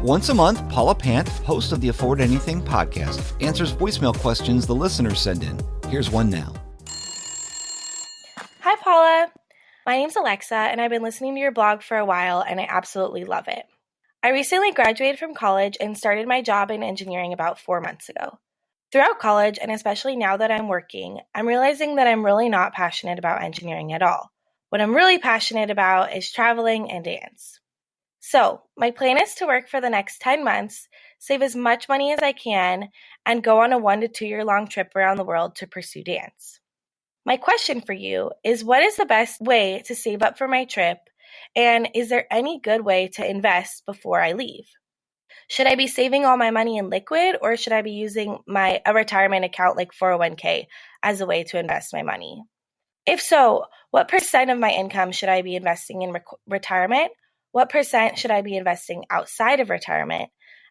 Once a month, Paula Pant, host of the Afford Anything podcast, answers voicemail questions the listeners send in. Here's one now. Hi, Paula. My name's Alexa, and I've been listening to your blog for a while, and I absolutely love it. I recently graduated from college and started my job in engineering about 4 months ago. Throughout college, and especially now that I'm working, I'm realizing that I'm really not passionate about engineering at all. What I'm really passionate about is traveling and dance. So, my plan is to work for the next 10 months, save as much money as I can, and go on a 1 to 2 year long trip around the world to pursue dance. My question for you is, what is the best way to save up for my trip, and is there any good way to invest before I leave? Should I be saving all my money in liquid, or should I be using a retirement account like 401k as a way to invest my money? If so, what percent of my income should I be investing in retirement? What percent should I be investing outside of retirement?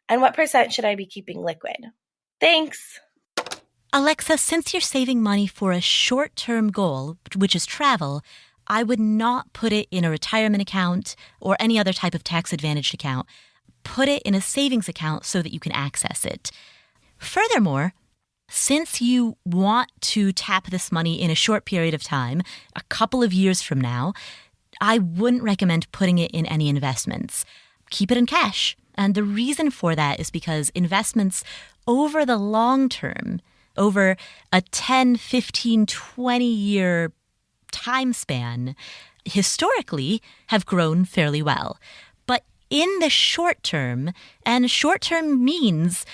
And what percent should I be keeping liquid? Thanks. Alexa, since you're saving money for a short-term goal, which is travel, I would not put it in a retirement account or any other type of tax-advantaged account. Put it in a savings account so that you can access it. Furthermore, since you want to tap this money in a short period of time, a couple of years from now, I wouldn't recommend putting it in any investments. Keep it in cash. And the reason for that is because investments over the long term, over a 10, 15, 20-year time span, historically have grown fairly well. But in the short term, and short term means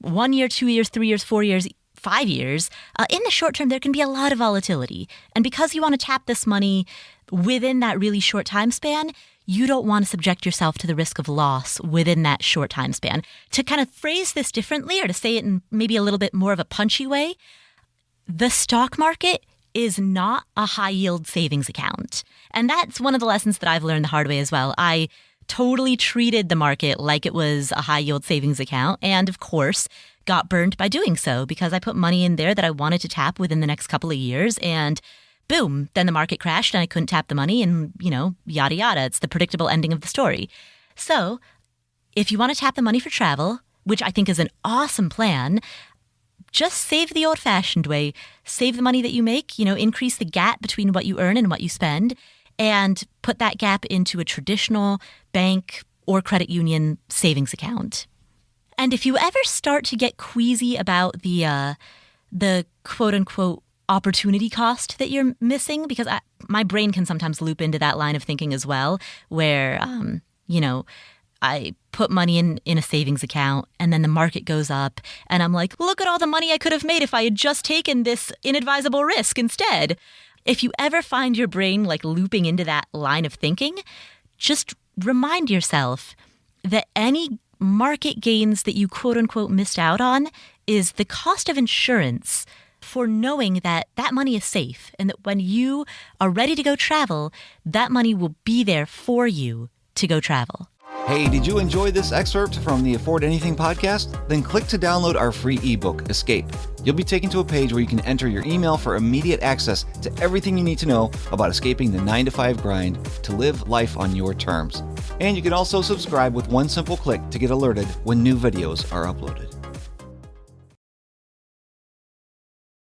1 year, 2 years, 3 years, 4 years, 5 years, in the short term, there can be a lot of volatility. And because you want to tap this money within that really short time span, you don't want to subject yourself to the risk of loss within that short time span. To kind of phrase this differently, or to say it in maybe a little bit more of a punchy way, the stock market is not a high-yield savings account. And that's one of the lessons that I've learned the hard way as well. I totally treated the market like it was a high-yield savings account, and of course, got burned by doing so because I put money in there that I wanted to tap within the next couple of years, and boom, then the market crashed and I couldn't tap the money and, yada, yada. It's the predictable ending of the story. So if you want to tap the money for travel, which I think is an awesome plan, just save the old-fashioned way. Save the money that you make, increase the gap between what you earn and what you spend, and put that gap into a traditional bank or credit union savings account. And if you ever start to get queasy about the quote-unquote opportunity cost that you're missing, because my brain can sometimes loop into that line of thinking as well, where, I put money in a savings account and then the market goes up and I'm like, look at all the money I could have made if I had just taken this inadvisable risk instead. If you ever find your brain like looping into that line of thinking, just remind yourself that any market gains that you quote unquote missed out on is the cost of insurance for knowing that that money is safe and that when you are ready to go travel, that money will be there for you to go travel. Hey, did you enjoy this excerpt from the Afford Anything podcast? Then click to download our free ebook, Escape. You'll be taken to a page where you can enter your email for immediate access to everything you need to know about escaping the 9-to-5 grind to live life on your terms. And you can also subscribe with one simple click to get alerted when new videos are uploaded.